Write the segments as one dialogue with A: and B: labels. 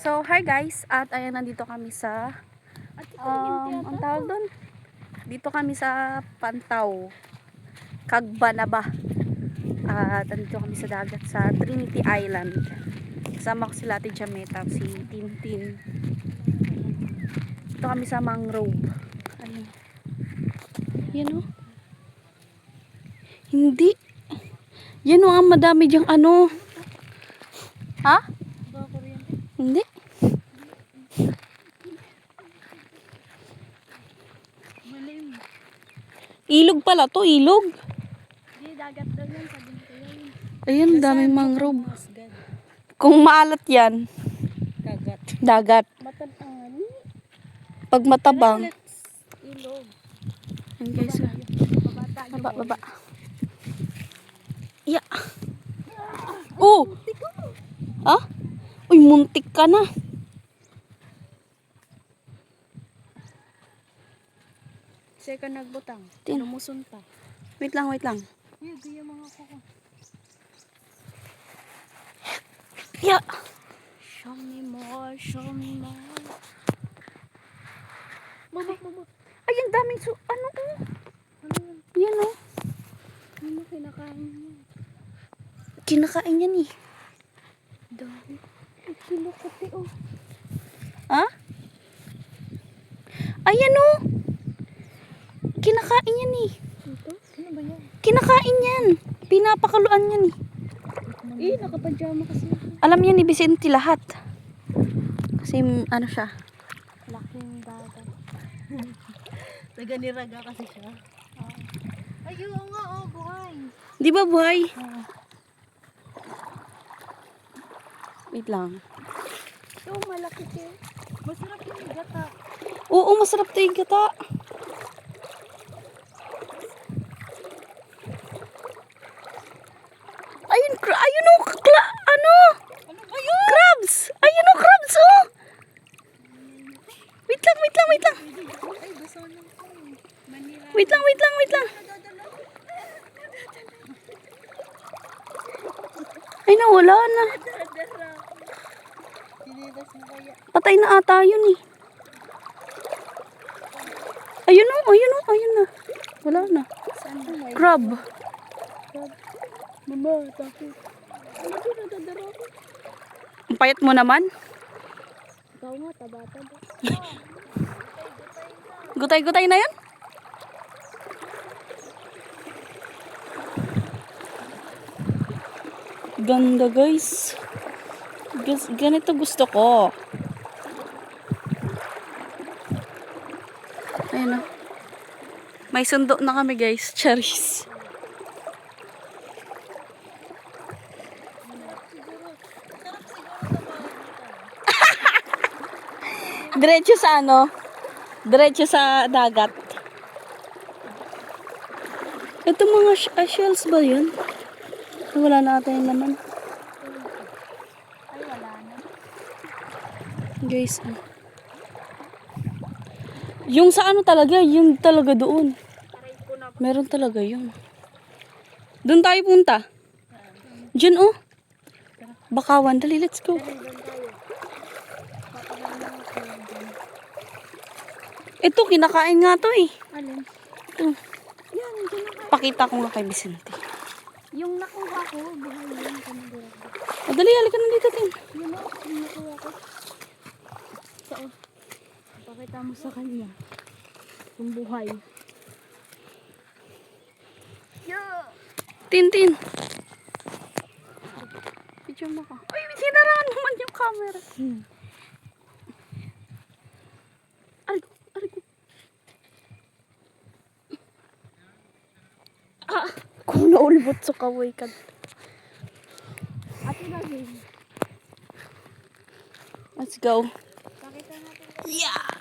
A: So, hi guys, at ayan, nandito kami sa ang tawag doon, dito kami sa Pantaw, Cagbanaba. At nandito kami sa dagat sa Trinity Island. Kasama ko sila Ate Jameta, si Tintin. Dito kami sa mangrove. Ayun. Yan o. Hindi. Yan o, ang madami diyang ano. Ha? Hindi. Ilog pala to, ilog.
B: Di, dagat daw yan, sabi nito yan.
A: Ayun, daming mangrove. Kung maalat yan, dagat.
B: Matantangan.
A: Pag matabang,
B: Ilog.
A: ayun guys.
B: Baba
A: Baba. Yeah. Oh! Ah? Uy, muntik ka na.
B: Seka nagbutang.
A: Tin.
B: Lumusun pa.
A: Wait lang, wait lang.
B: Uy, gaya mga kuko.
A: Yeah.
B: Show me more, show me more. Baba.
A: Ay, ang daming ano oh.
B: Ano yan?
A: Yan oh.
B: Ano kinakain mo?
A: Kinakain yan eh.
B: Dami. Ay, kinukuti oh.
A: Ha? Ayan oh. Kinakain yan eh.
B: Ito? Ano ba yan?
A: Kinakain yan. Pinapakaluan yan eh.
B: Nakapajama kasi.
A: Alam yan ni Vicente lahat. Kasi ano siya.
B: Laking dagat. Taga-niraga kasi siya. Ayun nga oh, buhay.
A: Di ba buhay? Wait lang.
B: Ito, malaki siya. Masarap yung gata.
A: Oo, masarap to yung gata. Ayun, ayun oh, ano?
B: Ano ba yun?
A: Crabs! Ayun oh, crabs oh! Wait lang.
B: Ay, gusto nang po. Manila.
A: Wait lang. Ay, nawala na.
B: Dinilas mo kaya.
A: Patay na ata yun eh. Ayun na. Wala na.
B: Saan ba?
A: Crab.
B: Mama, takot. Ano ko nadadara ko?
A: Ang payat mo naman.
B: Ikaw nga, taba-taba.
A: Gutay-gutay na yan. Ganda guys. Ganito gusto ko. Ayun na. May sundo na kami guys. Charis. Diretso sa ano? Diretso sa dagat. Ito mga shells ba yun? Wala na ata yung laman.
B: Ay, wala na.
A: Guys, yung sa ano talaga, yung talaga doon.
B: Aray ko na.
A: Meron talaga yun. Doon tayo punta. Diyan oh. Bakawan, dali, let's go.
B: Doon tayo.
A: Ito, kinakain nga to eh.
B: Alin?
A: Ito.
B: Yan, dyan na.
A: Pakita ko nga kay Vicente.
B: Yung nakuha ko, buhay yun. Kanigurado.
A: O, dali, halika na dito, Tin.
B: Yun o, yung nakuha ko. Saan? Pakita mo sa kanya. Yung buhay. Yeah!
A: Tin. Picture mo ko. Uy, sinaraan naman yung camera. Aray ko. Kung naulbot sa kaway ka.
B: Ate natin.
A: Let's go.
B: Pakita natin.
A: Yeah!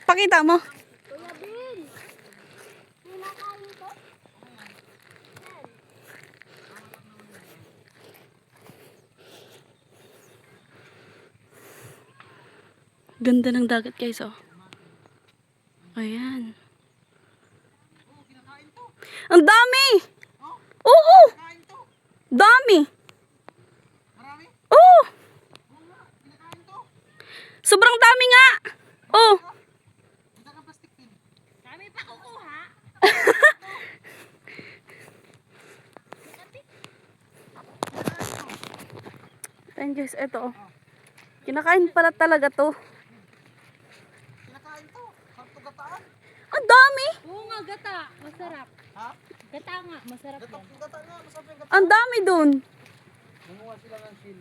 A: Pakita mo.
B: Kuya Ben! Kinakain ko?
A: Ganda ng dagat guys oh. Ayan. Ang dami! Oo! Dami! Sobrang dami nga. Oh.
B: Kami pa kukuha.
A: Ayan guys, ito oh. Kinakain pala talaga to.
C: Kinakain to. Sakto gataan.
A: Ang dami.
B: Oo nga, gata. Masarap.
C: Ha?
B: Gata nga, masarap yan.
C: Gata nga. Masarap yung gata.
A: Ang dami dun.
C: Nanguha sila ng shell.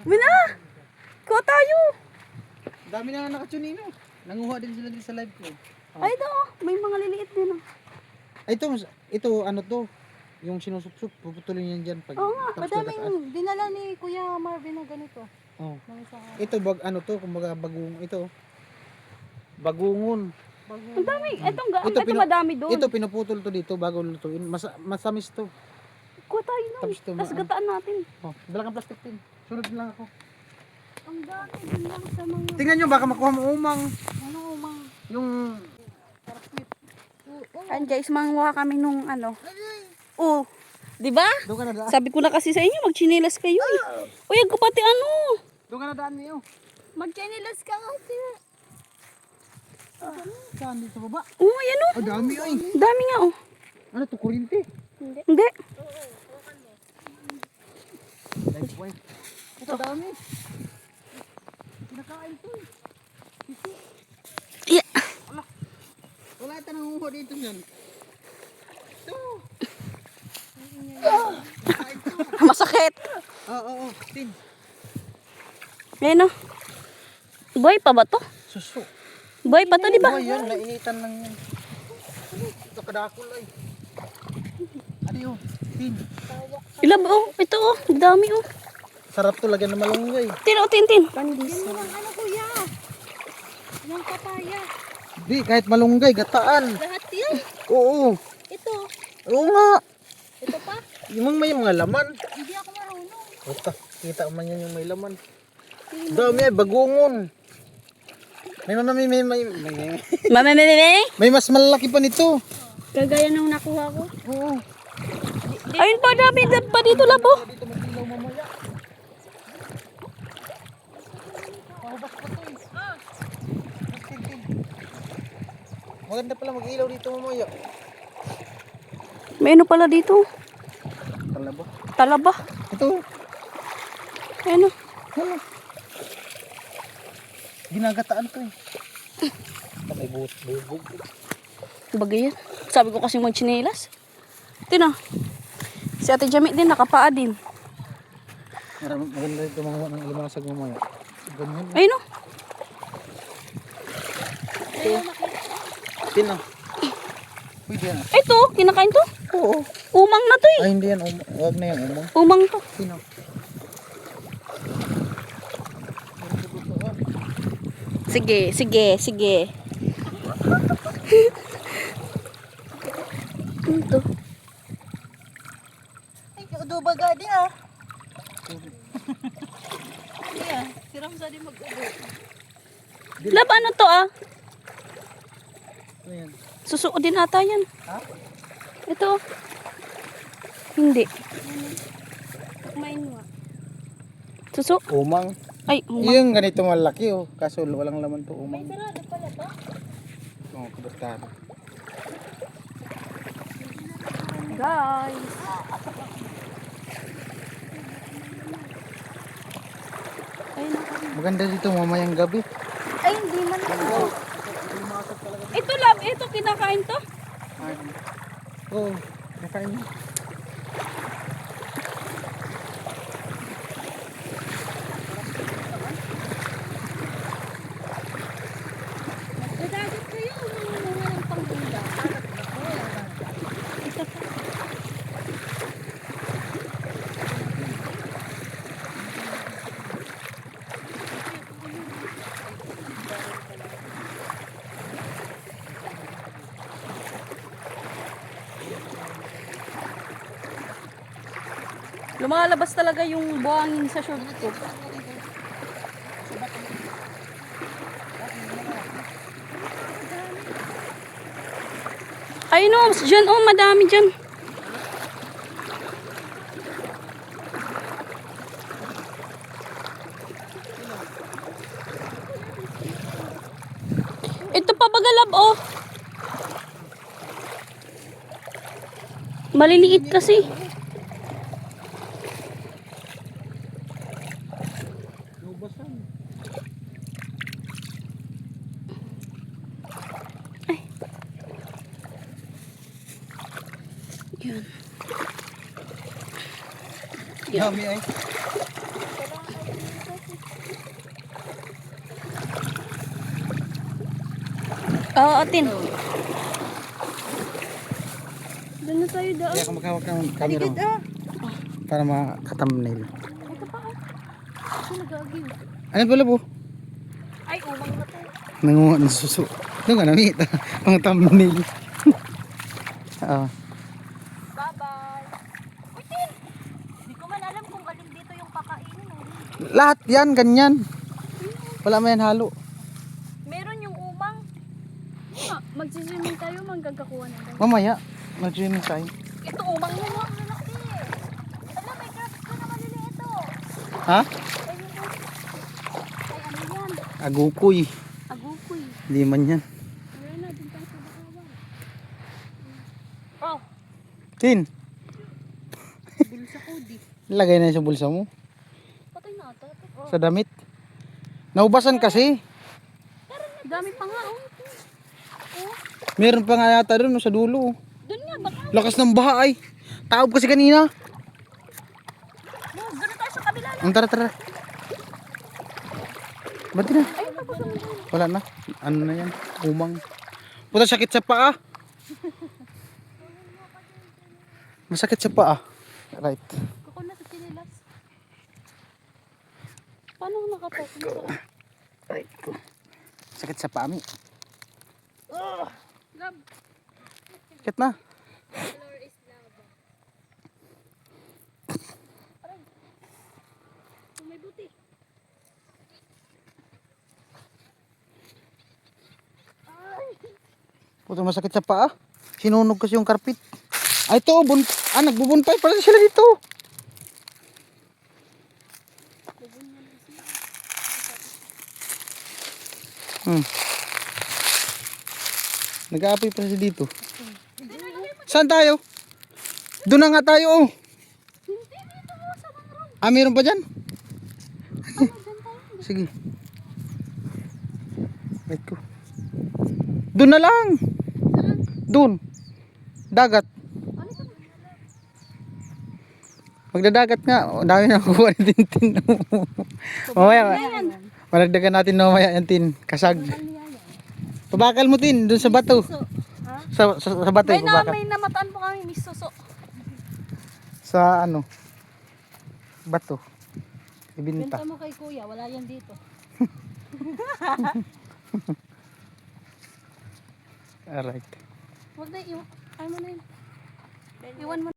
A: Mina. Kuha tayo.
C: Dami na nakachunino. Nanguha din sila din sa live ko.
A: Ay ito oh. May mga liliit din oh.
C: Ay, ito ano to? Yung sinusup-sup, puputulin yan dyan pag
B: Oo nga,
C: tapos gagataan.
B: madaming dinala ni Kuya Marvin na ganito.
C: Oh.
B: Nang isang
C: Ito ano to, kumbaga bagong ito. Bagungon.
A: Ang dami.
C: Ito,
A: Ito madami doon.
C: Ito pinuputol to dito bago lutuin. Masamis to.
A: Kuha tayo nun.
C: Tapos ito,
A: Tapos gataan natin.
C: Oh, dala kang plastic tin. Sunod lang ako.
B: ang dami din lang sa mga
C: Tingnan nyo, baka makuha mo umang.
B: ano mga
C: Yung
A: Ayan guys, manguha kami nung ano. Oh. Di ba?
C: doon ka na daan.
A: Sabi ko na kasi sa inyo, magchinilas kayo eh. Uy, ang kapati ano.
C: Doon ka na daan niyo.
B: mag-chinilas ka kasi.
C: Saan dito baba?
A: Oh, ayan oh.
C: Ang dami ay.
A: Dami nga oh.
C: Ano to, kuryente?
A: Hindi.
C: Live wife. Ito dami. Kinakain to eh.
A: Yeah.
C: Wala ito nanguha dito yan. Ito.
A: Masakit.
C: Oo. Tin.
A: Ayan oh. Boy pa ba to?
C: Suso.
A: Boy pa to, di ba?
C: Oh, yan. Nainitan lang yan. Ito kadakol ay. Ano yun? Tin.
A: Ilan ba oh? Ito oh. Ang dami oh.
C: Sarap to lagyan ng malunggay.
A: Tin oh, tin.
B: Yan yung ano kuya. Yung papaya.
C: Di, kahit malunggay, gataan.
B: Lahat yan.
C: Oo.
B: Ito.
C: Oo nga.
B: Ito pa.
C: Yung may mga laman.
B: Hindi ako marunong.
C: Ota, kita man yan yung may laman. Dami ay, bagungon. May mas malaki pa nito.
B: Kagaya nung nakuha ko.
C: Oo.
A: Ayun pa, dami pa dito labo.
C: Dito mag-ilaw mamaya. Pahubas pa to eh. Tin. Maganda pala mag-ilaw dito mamaya.
A: May ano pala dito?
C: Talaba.
A: Talaba.
C: Ito.
A: Ayan oh.
C: Ano? Ginagataan to eh. May bubog.
A: Bagay yan. Sabi ko kasi magchinilas. Tina. Si Ate Jamie din, nakapaa din.
C: Maganda dito mga ng limasag mamaya. Ganyan.
A: Ayun oh.
C: Tin ah. Uy, di yan ah.
A: Ito, kinakain to.
C: Oo.
A: Umang na to eh.
C: Ay, hindi yan. Huwag na yan. Umang.
A: Umang to.
C: Tin ah.
A: Sige. Ano to?
B: Ay, udo baga di ah. Ayan, siram sa di mag-udo.
A: Lab, ano to ah?
C: Ano yan?
A: Susuo din ata yan.
C: Ha?
A: Ito. Hindi.
B: Kumain mo ah.
A: Suso.
C: Umang.
A: Ay, umang.
C: Yung ganito malaki oh. Kaso walang laman to
B: May
C: umang.
B: sarado pala ba?
C: Oo, kabastado.
A: Guys. Ayun na.
C: Maganda dito mamayang gabi.
B: Ay, hindi man ako.
A: Ito lab, ito kinakain to.
C: Oo, nakain.
B: Nagdadagat kayo. Mga ng panggunda.
A: Lumalabas talaga yung buhangin sa short ko. Ayun o, dyan o, madami dyan. pabagalab, oh. Maliliit kasi.
C: Lubasan.
A: Yun.
C: Dami ay.
A: Oo, atin.
B: Doon na tayo doon.
C: Kaya ka maghawak ng camera mo. Para maka-thumbnail.
B: Ito pa oh. Ako nag-aagil.
C: Ano pala po?
B: Ay, umang na to.
C: Nangunga ng suso. Doon ka namit. Pang thumbnail. Oo.
B: Bye-bye. Uy, Tin! Hindi ko man alam kung alin dito yung kakainin.
C: Lahat yan, ganyan. Wala mo yan halo.
B: Meron yung umang. Magsiswimming tayo, manggagakuha na tayo.
C: Mamaya, mag-swimming tayo.
B: Ito umang mo. Lalaki. Ano, may crabs ko na maliliit oh.
C: Ha?
B: Ay, ano yan?
C: Agukoy.
B: Agukoy.
C: Hindi man yan.
B: Meron na, din tayo sa bakawan. Oh,
C: Tin,
B: bulsa ko di.
C: lagay na yan sa bulsa mo.
B: Patay na ata. Oh.
C: Sa damit. Naubasan kasi.
B: Dami pa nga oh.
C: Meron pa nga yata doon sa dulo.
B: Doon nga, baka.
C: Lakas ng baha ay. Taob kasi kanina.
B: Doon na tayo sa kabila na.
C: Tara, tara. Ba't na?
B: Ay, tapos naman tayo.
C: Wala na. Ano na yan? Umang. Puta, sakit sa paa. Masakit sa paa. Right.
B: Kuko na sa sinilas. Paano ako nakapasok sa...
C: Right ko. Sakit sa paa mi.
B: Gab.
C: Sakit na.
B: Floor is lava. Aray. Oh, may buti. Ay.
C: Puta, masakit sa paa. Sinunog kasi yung karpit. Ay, ito. Nagbubuntay pala sila dito. Nag-aapoy pala sila dito. Saan tayo? Doon na nga tayo. Oh. Ah, meron pa dyan? Sige. Wait ko. Doon na lang. Doon. Dagat. Magdadagat nga. O, dami na kukuha ni Tintin. Mamaya. Malagdagan natin na mamaya yung tin. Kasag. Pabakal mo tin. Doon sa bato. Sa bato.
B: May
C: Pabakal.
B: may namataan po kami, Miss Suso.
C: Sa ano. Bato. Ibinta.
B: Benta mo kay kuya, wala yan dito.
C: Alright.
B: Wag na, ay mo na yun. Iwan mo